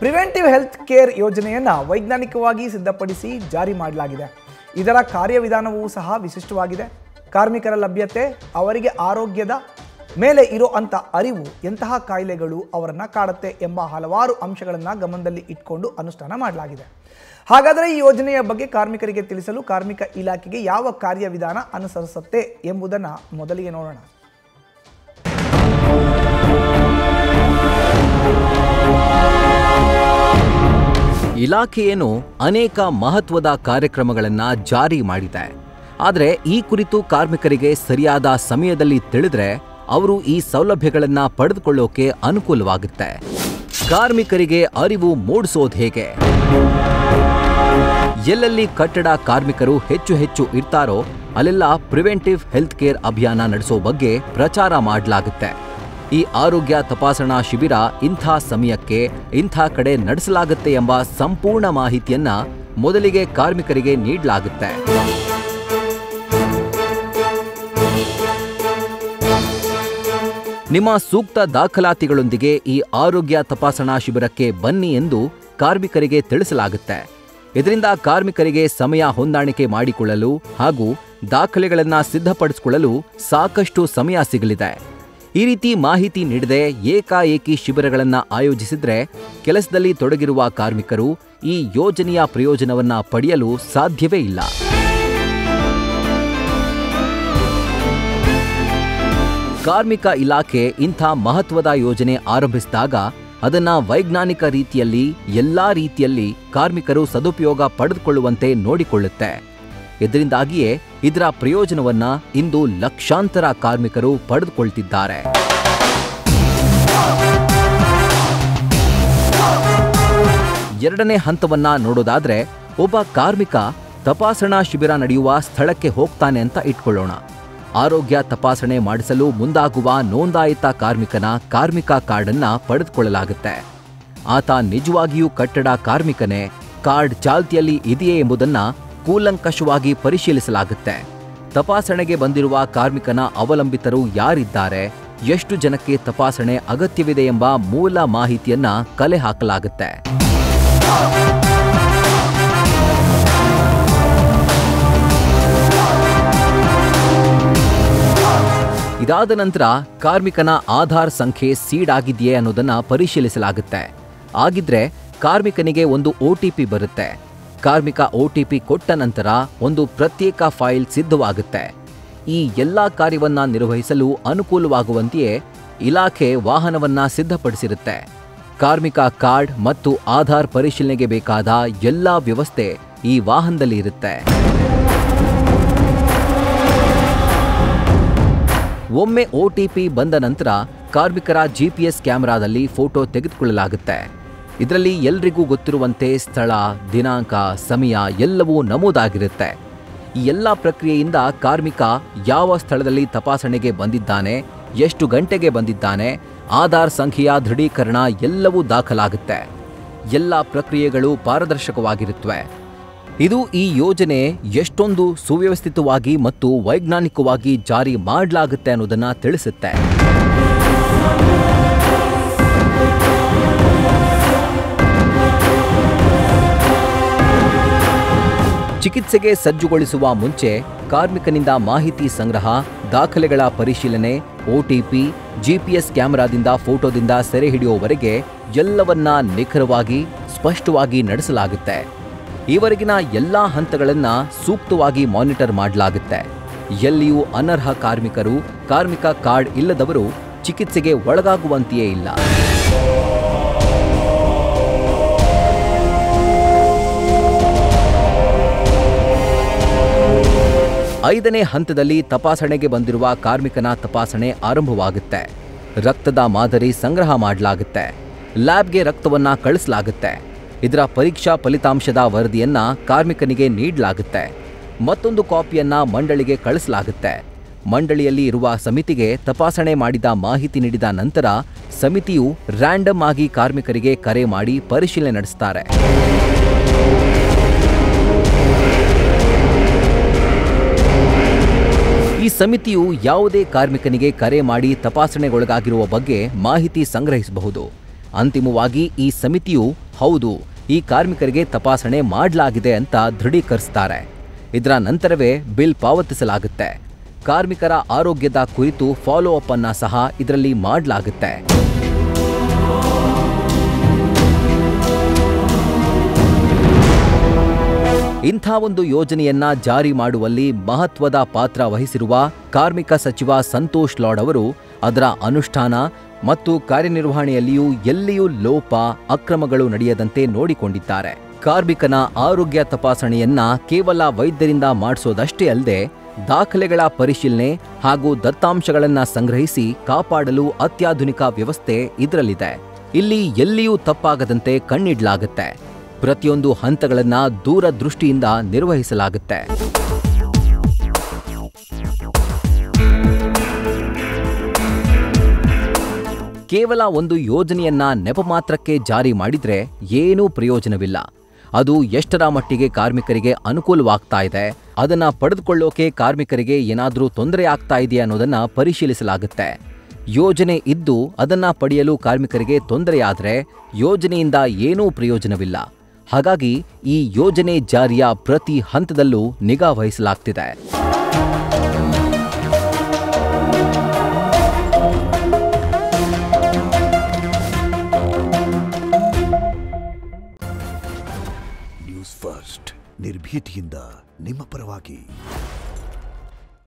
Preventive health care ಯೋಜನೆಯನ್ನು ವೈಜ್ಞಾನಿಕವಾಗಿ ಸಿದ್ಧಪಡಿಸಿ ಜಾರಿ ಮಾಡಲಾಗಿದೆ. ಇದರ ಕಾರ್ಯವಿಧಾನವೂ ಸಹ ವಿಶಿಷ್ಟವಾಗಿದೆ. ಕಾರ್ಮಿಕರ ಲಭ್ಯತೆ, ಅವರಿಗೆ ಆರೋಗ್ಯದ ಮೇಲೆ ಇರುವಂಥ ಅರಿವು, ಎಂತಹ ಕಾಯಿಲೆಗಳು ಅವರನ್ನು ಕಾಡುತ್ತೆ ಎಂಬ ಹಲವಾರು ಅಂಶಗಳನ್ನು ಗಮನದಲ್ಲಿ ಇಟ್ಕೊಂಡು ಅನುಷ್ಠಾನ ಮಾಡಲಾಗಿದೆ. ಹಾಗಾದರೆ ಈ ಯೋಜನೆಯ ಬಗ್ಗೆ ಕಾರ್ಮಿಕರಿಗೆ ತಿಳಿಸಲು ಕಾರ್ಮಿಕ ಇಲಾಖೆಗೆ ಯಾವ ಕಾರ್ಯವಿಧಾನ ಅನುಸರಿಸುತ್ತೆ ಎಂಬುದನ್ನು ಮೊದಲಿಗೆ ನೋಡೋಣ. ಇಲಾಖೆಯೇನು ಅನೇಕ ಮಹತ್ವದ ಕಾರ್ಯಕ್ರಮಗಳನ್ನು ಜಾರಿ ಮಾಡಿದೆ. ಆದರೆ ಈ ಕುರಿತು ಕಾರ್ಮಿಕರಿಗೆ ಸರಿಯಾದ ಸಮಯದಲ್ಲಿ ತಿಳಿದ್ರೆ ಅವರು ಈ ಸೌಲಭ್ಯಗಳನ್ನು ಪಡೆದುಕೊಳ್ಳೋಕೆ ಅನುಕೂಲವಾಗುತ್ತೆ. ಕಾರ್ಮಿಕರಿಗೆ ಅರಿವು ಮೂಡಿಸೋದು ಹೇಗೆ? ಎಲ್ಲೆಲ್ಲಿ ಕಟ್ಟಡ ಕಾರ್ಮಿಕರು ಹೆಚ್ಚು ಇರ್ತಾರೋ ಅಲ್ಲೆಲ್ಲ ಪ್ರಿವೆಂಟಿವ್ ಹೆಲ್ತ್ ಕೇರ್ ಅಭಿಯಾನ ನಡೆಸೋ ಬಗ್ಗೆ ಪ್ರಚಾರ ಮಾಡಲಾಗುತ್ತೆ. ಈ ಆರೋಗ್ಯ ತಪಾಸಣಾ ಶಿಬಿರ ಇಂಥ ಸಮಯಕ್ಕೆ ಇಂಥ ಕಡೆ ನಡೆಸಲಾಗುತ್ತೆ ಎಂಬ ಸಂಪೂರ್ಣ ಮಾಹಿತಿಯನ್ನ ಮೊದಲಿಗೆ ಕಾರ್ಮಿಕರಿಗೆ ನೀಡಲಾಗುತ್ತೆ. ನಿಮ್ಮ ಸೂಕ್ತ ದಾಖಲಾತಿಗಳೊಂದಿಗೆ ಈ ಆರೋಗ್ಯ ತಪಾಸಣಾ ಶಿಬಿರಕ್ಕೆ ಬನ್ನಿ ಎಂದು ಕಾರ್ಮಿಕರಿಗೆ ತಿಳಿಸಲಾಗುತ್ತೆ. ಇದರಿಂದ ಕಾರ್ಮಿಕರಿಗೆ ಸಮಯ ಹೊಂದಾಣಿಕೆ ಮಾಡಿಕೊಳ್ಳಲು ಹಾಗೂ ದಾಖಲೆಗಳನ್ನು ಸಿದ್ಧಪಡಿಸಿಕೊಳ್ಳಲು ಸಾಕಷ್ಟು ಸಮಯ ಸಿಗಲಿದೆ. ಈ ರೀತಿ ಮಾಹಿತಿ ನೀಡದೆ ಏಕಾಏಕಿ ಶಿಬಿರಗಳನ್ನು ಆಯೋಜಿಸಿದ್ರೆ ಕೆಲಸದಲ್ಲಿ ತೊಡಗಿರುವ ಕಾರ್ಮಿಕರು ಈ ಯೋಜನೆಯ ಪ್ರಯೋಜನವನ್ನ ಪಡೆಯಲು ಸಾಧ್ಯವೇ ಇಲ್ಲ. ಕಾರ್ಮಿಕ ಇಲಾಖೆ ಇಂಥ ಮಹತ್ವದ ಯೋಜನೆ ಆರಂಭಿಸಿದಾಗ ಅದನ್ನ ವೈಜ್ಞಾನಿಕ ರೀತಿಯಲ್ಲಿ ಎಲ್ಲಾ ರೀತಿಯಲ್ಲಿ ಕಾರ್ಮಿಕರು ಸದುಪಯೋಗ ಪಡೆದುಕೊಳ್ಳುವಂತೆ ನೋಡಿಕೊಳ್ಳುತ್ತೆ. ಇದರಿಂದಾಗಿಯೇ ಇದರ ಪ್ರಯೋಜನವನ್ನ ಇಂದು ಲಕ್ಷಾಂತರ ಕಾರ್ಮಿಕರು ಪಡೆದುಕೊಳ್ತಿದ್ದಾರೆ. ಎರಡನೇ ಹಂತವನ್ನ ನೋಡೋದಾದ್ರೆ, ಒಬ್ಬ ಕಾರ್ಮಿಕ ತಪಾಸಣಾ ಶಿಬಿರ ನಡೆಯುವ ಸ್ಥಳಕ್ಕೆ ಹೋಗ್ತಾನೆ ಅಂತ ಇಟ್ಕೊಳ್ಳೋಣ. ಆರೋಗ್ಯ ತಪಾಸಣೆ ಮಾಡಿಸಲು ಮುಂದಾಗುವ ನೋಂದಾಯಿತ ಕಾರ್ಮಿಕನ ಕಾರ್ಮಿಕ ಕಾರ್ಡ್ ಅನ್ನ ಪಡೆದುಕೊಳ್ಳಲಾಗುತ್ತೆ. ಆತ ನಿಜವಾಗಿಯೂ ಕಟ್ಟಡ ಕಾರ್ಮಿಕನೇ, ಕಾರ್ಡ್ ಚಾಲ್ತಿಯಲ್ಲಿ ಇದೆಯೇ ಎಂಬುದನ್ನ ಕೂಲಂಕಷವಾಗಿ ಪರಿಶೀಲಿಸಲಾಗುತ್ತೆ. ತಪಾಸಣೆಗೆ ಬಂದಿರುವ ಕಾರ್ಮಿಕನ ಅವಲಂಬಿತರು ಯಾರಿದ್ದಾರೆ, ಎಷ್ಟು ಜನಕ್ಕೆ ತಪಾಸಣೆ ಅಗತ್ಯವಿದೆ ಎಂಬ ಮೂಲ ಮಾಹಿತಿಯನ್ನ ಕಲೆ ಹಾಕಲಾಗುತ್ತೆ. ಇದಾದ ನಂತರ ಕಾರ್ಮಿಕನ ಆಧಾರ್ ಸಂಖ್ಯೆ ಸೀಡ್ ಆಗಿದೆಯೇ ಅನ್ನೋದನ್ನ ಪರಿಶೀಲಿಸಲಾಗುತ್ತೆ. ಆಗಿದ್ರೆ ಕಾರ್ಮಿಕನಿಗೆ ಒಂದು OTP ಬರುತ್ತೆ. ಕಾರ್ಮಿಕ OTP ಕೊಟ್ಟ ನಂತರ ಒಂದು ಪ್ರತ್ಯೇಕ ಫೈಲ್ ಸಿದ್ಧವಾಗುತ್ತೆ. ಈ ಎಲ್ಲಾ ಕಾರ್ಯವನ್ನ ನಿರ್ವಹಿಸಲು ಅನುಕೂಲವಾಗುವಂತೆಯೇ ಇಲಾಖೆ ವಾಹನವನ್ನ ಸಿದ್ಧಪಡಿಸಿರುತ್ತೆ. ಕಾರ್ಮಿಕ ಕಾರ್ಡ್ ಮತ್ತು ಆಧಾರ್ ಪರಿಶೀಲನೆಗೆ ಬೇಕಾದ ಎಲ್ಲಾ ವ್ಯವಸ್ಥೆ ಈ ವಾಹನದಲ್ಲಿ ಇರುತ್ತೆ. ಒಮ್ಮೆ OTP ಬಂದ ನಂತರ ಕಾರ್ಮಿಕರ GPS ಕ್ಯಾಮೆರಾದಲ್ಲಿ ಫೋಟೋ ತೆಗೆದುಕೊಳ್ಳಲಾಗುತ್ತೆ. ಇದರಲ್ಲಿ ಎಲ್ರಿಗೂ ಗೊತ್ತಿರುವಂತೆ ಸ್ಥಳ, ದಿನಾಂಕ, ಸಮಯ ಎಲ್ಲವೂ ನಮೂದಾಗಿರುತ್ತೆ. ಈ ಎಲ್ಲ ಪ್ರಕ್ರಿಯೆಯಿಂದ ಕಾರ್ಮಿಕ ಯಾವ ಸ್ಥಳದಲ್ಲಿ ತಪಾಸಣೆಗೆ ಬಂದಿದ್ದಾನೆ, ಎಷ್ಟು ಗಂಟೆಗೆ ಬಂದಿದ್ದಾನೆ, ಆಧಾರ್ ಸಂಖ್ಯೆಯ ದೃಢೀಕರಣ ಎಲ್ಲವೂ ದಾಖಲಾಗುತ್ತೆ. ಎಲ್ಲ ಪ್ರಕ್ರಿಯೆಗಳು ಪಾರದರ್ಶಕವಾಗಿರುತ್ತವೆ. ಇದು ಈ ಯೋಜನೆ ಎಷ್ಟೊಂದು ಸುವ್ಯವಸ್ಥಿತವಾಗಿ ಮತ್ತು ವೈಜ್ಞಾನಿಕವಾಗಿ ಜಾರಿ ಮಾಡಲಾಗುತ್ತೆ ಅನ್ನೋದನ್ನ ತಿಳಿಸುತ್ತೆ. ಚಿಕಿತ್ಸೆಗೆ ಸಜ್ಜುಗೊಳಿಸುವ ಮುಂಚೆ ಕಾರ್ಮಿಕನಿಂದ ಮಾಹಿತಿ ಸಂಗ್ರಹ, ದಾಖಲೆಗಳ ಪರಿಶೀಲನೆ, OTP, GPS ಕ್ಯಾಮೆರಾದಿಂದ ಫೋಟೋದಿಂದ ಸೆರೆ ಹಿಡಿಯುವವರೆಗೆ ಎಲ್ಲವನ್ನ ನಿಖರವಾಗಿ ಸ್ಪಷ್ಟವಾಗಿ ನಡೆಸಲಾಗುತ್ತೆ. ಈವರೆಗಿನ ಎಲ್ಲಾ ಹಂತಗಳನ್ನ ಸೂಕ್ತವಾಗಿ ಮಾನಿಟರ್ ಮಾಡಲಾಗುತ್ತೆ. ಎಲ್ಲಿಯೂ ಅನರ್ಹ ಕಾರ್ಮಿಕರು, ಕಾರ್ಮಿಕ ಕಾರ್ಡ್ ಇಲ್ಲದವರು ಚಿಕಿತ್ಸೆಗೆ ಒಳಗಾಗುವಂತೆಯೇ ಇಲ್ಲ. ಐದನೇ ಹಂತದಲ್ಲಿ ತಪಾಸಣೆಗೆ ಬಂದಿರುವ ಕಾರ್ಮಿಕನ ತಪಾಸಣೆ ಆರಂಭವಾಗುತ್ತೆ. ರಕ್ತದ ಮಾದರಿ ಸಂಗ್ರಹ ಮಾಡಲಾಗುತ್ತೆ. ಲ್ಯಾಬ್ಗೆ ರಕ್ತವನ್ನ ಕಳಿಸಲಾಗುತ್ತೆ. ಇದರ ಪರೀಕ್ಷಾ ಫಲಿತಾಂಶದ ವರದಿಯನ್ನ ಕಾರ್ಮಿಕನಿಗೆ ನೀಡಲಾಗುತ್ತೆ. ಮತ್ತೊಂದು ಕಾಪಿಯನ್ನ ಮಂಡಳಿಗೆ ಕಳಿಸಲಾಗುತ್ತೆ. ಮಂಡಳಿಯಲ್ಲಿ ಇರುವ ಸಮಿತಿಗೆ ತಪಾಸಣೆ ಮಾಡಿದ ಮಾಹಿತಿ ನೀಡಿದ ನಂತರ ಸಮಿತಿಯು ರ್ಯಾಂಡಮ್ ಆಗಿ ಕಾರ್ಮಿಕರಿಗೆ ಕರೆ ಮಾಡಿ ಪರಿಶೀಲನೆ ನಡೆಸುತ್ತಾರೆ. ಈ ಸಮಿತಿಯು ಯಾವುದೇ ಕಾರ್ಮಿಕನಿಗೆ ಕರೆ ಮಾಡಿ ತಪಾಸಣೆಗೊಳಗಾಗಿರುವ ಬಗ್ಗೆ ಮಾಹಿತಿ ಸಂಗ್ರಹಿಸಬಹುದು. ಅಂತಿಮವಾಗಿ ಈ ಸಮಿತಿಯು ಹೌದು, ಈ ಕಾರ್ಮಿಕರಿಗೆ ತಪಾಸಣೆ ಮಾಡಲಾಗಿದೆ ಅಂತ ದೃಢೀಕರಿಸ್ತಾರೆ. ಇದರ ನಂತರವೇ ಬಿಲ್ ಪಾವತಿಸಲಾಗುತ್ತೆ. ಕಾರ್ಮಿಕರ ಆರೋಗ್ಯದ ಕುರಿತು ಫಾಲೋ ಅಪ್ ಅನ್ನ ಸಹ ಇದರಲ್ಲಿ ಮಾಡಲಾಗುತ್ತೆ. ಇಂಥ ಒಂದು ಯೋಜನೆಯನ್ನ ಜಾರಿ ಮಾಡುವಲ್ಲಿ ಮಹತ್ವದ ಪಾತ್ರ ವಹಿಸಿರುವ ಕಾರ್ಮಿಕ ಸಚಿವ ಸಂತೋಷ್ ಲಾಡ್ ಅವರು ಅದರ ಅನುಷ್ಠಾನ ಮತ್ತು ಕಾರ್ಯನಿರ್ವಹಣೆಯಲ್ಲಿಯೂ ಎಲ್ಲಿಯೂ ಲೋಪ, ಅಕ್ರಮಗಳು ನಡೆಯದಂತೆ ನೋಡಿಕೊಂಡಿದ್ದಾರೆ. ಕಾರ್ಮಿಕನ ಆರೋಗ್ಯ ತಪಾಸಣೆಯನ್ನ ಕೇವಲ ವೈದ್ಯರಿಂದ ಮಾಡಿಸೋದಷ್ಟೇ ಅಲ್ಲದೆ ದಾಖಲೆಗಳ ಪರಿಶೀಲನೆ ಹಾಗೂ ದತ್ತಾಂಶಗಳನ್ನ ಸಂಗ್ರಹಿಸಿ ಕಾಪಾಡಲು ಅತ್ಯಾಧುನಿಕ ವ್ಯವಸ್ಥೆ ಇದರಲ್ಲಿದೆ. ಇಲ್ಲಿ ಎಲ್ಲಿಯೂ ತಪ್ಪಾಗದಂತೆ ಕಣ್ಣಿಡ್ಲಾಗುತ್ತೆ. ಪ್ರತಿಯೊಂದು ಹಂತಗಳನ್ನ ದೂರದೃಷ್ಟಿಯಿಂದ ನಿರ್ವಹಿಸಲಾಗುತ್ತೆ. ಕೇವಲ ಒಂದು ಯೋಜನೆಯನ್ನ ನೆಪ ಮಾತ್ರಕ್ಕೆ ಜಾರಿ ಮಾಡಿದ್ರೆ ಏನೂ ಪ್ರಯೋಜನವಿಲ್ಲ. ಅದು ಎಷ್ಟರ ಮಟ್ಟಿಗೆ ಕಾರ್ಮಿಕರಿಗೆ ಅನುಕೂಲವಾಗ್ತಾ ಇದೆ, ಅದನ್ನ ಪಡೆದುಕೊಳ್ಳೋಕೆ ಕಾರ್ಮಿಕರಿಗೆ ಏನಾದರೂ ತೊಂದರೆ ಆಗ್ತಾ ಇದೆಯಾ ಅನ್ನೋದನ್ನ ಪರಿಶೀಲಿಸಲಾಗುತ್ತೆ. ಯೋಜನೆ ಇದ್ದು ಅದನ್ನ ಪಡೆಯಲು ಕಾರ್ಮಿಕರಿಗೆ ತೊಂದರೆಯಾದರೆ ಯೋಜನೆಯಿಂದ ಏನೂ ಪ್ರಯೋಜನವಿಲ್ಲ. ಹಾಗಾಗಿ ಈ ಯೋಜನೆ ಜಾರಿಯ ಪ್ರತಿ ಹಂತದಲ್ಲೂ ನಿಗಾ ವಹಿಸಲಾಗ್ತಿದೆ. ನ್ಯೂಸ್ ಫಸ್ಟ್, ನಿರ್ಭೀತಿಯಿಂದ ನಿಮ್ಮ ಪರವಾಗಿ.